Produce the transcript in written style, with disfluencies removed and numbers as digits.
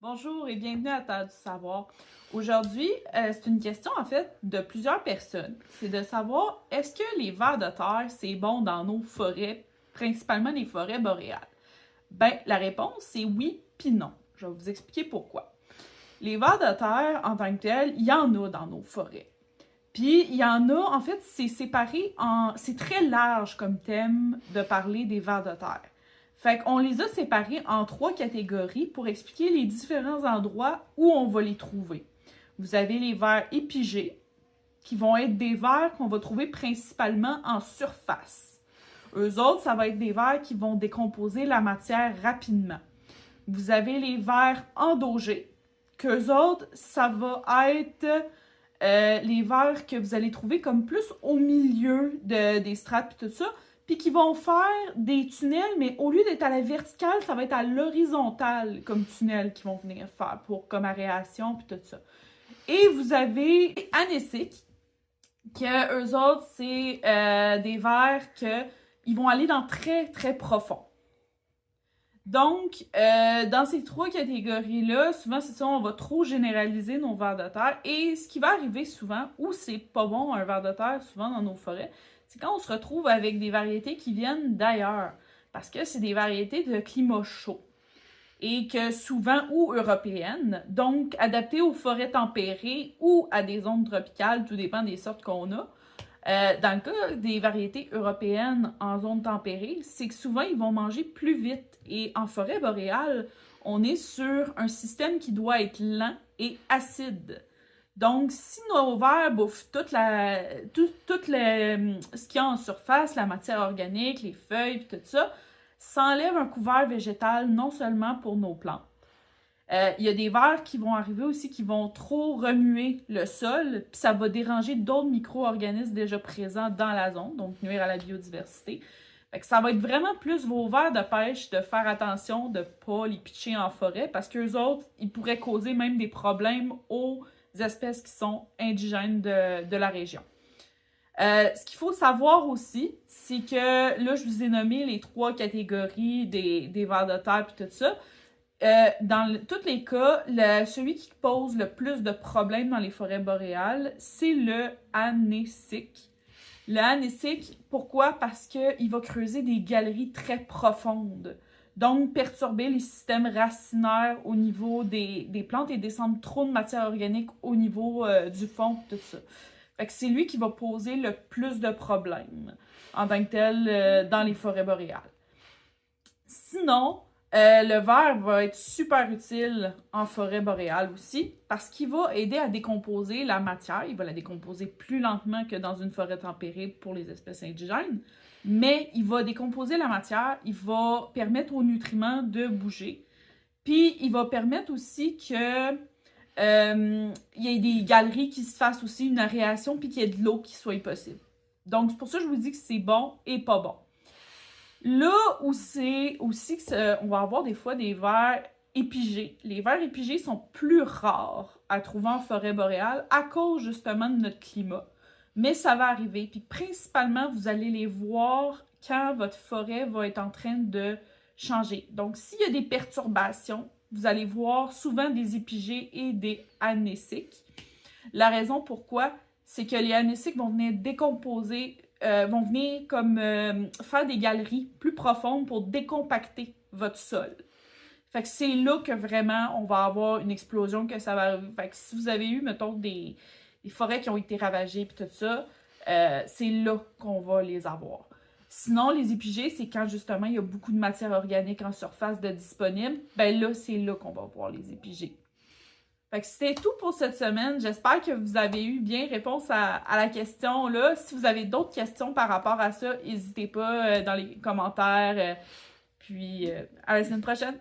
Bonjour et bienvenue à Terre du Savoir. Aujourd'hui, c'est une question en fait de plusieurs personnes. C'est de savoir est-ce que les vers de terre, c'est bon dans nos forêts, principalement les forêts boréales? Ben, la réponse c'est oui puis non. Je vais vous expliquer pourquoi. Les vers de terre, en tant que tels, il y en a dans nos forêts. Puis, il y en a, en fait, c'est séparé en... C'est très large comme thème de parler des vers de terre. Fait qu'on les a séparés en 3 catégories pour expliquer les différents endroits où on va les trouver. Vous avez les vers épigés, qui vont être des vers qu'on va trouver principalement en surface. Eux autres, ça va être des vers qui vont décomposer la matière rapidement. Vous avez les vers endogés, qu'eux autres, ça va être les vers que vous allez trouver comme plus au milieu des strates et tout ça, puis qui vont faire des tunnels, mais au lieu d'être à la verticale, ça va être à l'horizontale comme tunnel qu'ils vont venir faire pour comme aération puis tout ça. Et vous avez anéciques, que eux autres, c'est des vers que ils vont aller dans très, très profond. Donc, dans ces 3 catégories-là, souvent, c'est ça, on va trop généraliser nos vers de terre. Et ce qui va arriver souvent, où c'est pas bon un ver de terre, souvent dans nos forêts, c'est quand on se retrouve avec des variétés qui viennent d'ailleurs. Parce que c'est des variétés de climat chaud. Et que souvent, ou européennes, donc adaptées aux forêts tempérées ou à des zones tropicales, tout dépend des sortes qu'on a. Dans le cas des variétés européennes en zone tempérée, c'est que souvent, ils vont manger plus vite. Et en forêt boréale, on est sur un système qui doit être lent et acide. Donc, si nos vers bouffent ce qu'il y a en surface, la matière organique, les feuilles, puis tout ça, ça enlève un couvert végétal non seulement pour nos plantes. Il y a des vers qui vont arriver aussi qui vont trop remuer le sol, puis ça va déranger d'autres micro-organismes déjà présents dans la zone, donc nuire à la biodiversité. Fait que ça va être vraiment plus vos vers de pêche de faire attention de ne pas les pitcher en forêt, parce qu'eux autres, ils pourraient causer même des problèmes aux espèces qui sont indigènes de la région. Ce qu'il faut savoir aussi, c'est que là, je vous ai nommé les 3 catégories des vers de terre et tout ça. Dans tous les cas, celui qui pose le plus de problèmes dans les forêts boréales, c'est le anécique. Le anécique, pourquoi? Parce qu'il va creuser des galeries très profondes. Donc, perturber les systèmes racinaires au niveau des plantes et descendre trop de matière organique au niveau du fond, tout ça. Fait que c'est lui qui va poser le plus de problèmes en tant que tel dans les forêts boréales. Sinon, le ver va être super utile en forêt boréale aussi parce qu'il va aider à décomposer la matière. Il va la décomposer plus lentement que dans une forêt tempérée pour les espèces indigènes, mais il va décomposer la matière, il va permettre aux nutriments de bouger, puis il va permettre aussi que il y ait des galeries qui se fassent aussi une aération puis qu'il y ait de l'eau qui soit possible. Donc, c'est pour ça que je vous dis que c'est bon et pas bon. Là où c'est aussi qu'on va avoir des fois des vers épigés. Les vers épigés sont plus rares à trouver en forêt boréale à cause justement de notre climat. Mais ça va arriver. Puis principalement, vous allez les voir quand votre forêt va être en train de changer. Donc, s'il y a des perturbations, vous allez voir souvent des épigés et des anéciques. La raison pourquoi, c'est que les anéciques vont venir décomposer vont venir comme faire des galeries plus profondes pour décompacter votre sol. Fait que c'est là que vraiment on va avoir une explosion, que ça va arriver. Fait que si vous avez eu, mettons, des forêts qui ont été ravagées et tout ça, c'est là qu'on va les avoir. Sinon, les épigés, c'est quand justement il y a beaucoup de matière organique en surface de disponible, ben là, c'est là qu'on va voir les épigés. Fait que c'était tout pour cette semaine. J'espère que vous avez eu bien réponse à la question là. Si vous avez d'autres questions par rapport à ça, n'hésitez pas dans les commentaires. Puis à la semaine prochaine!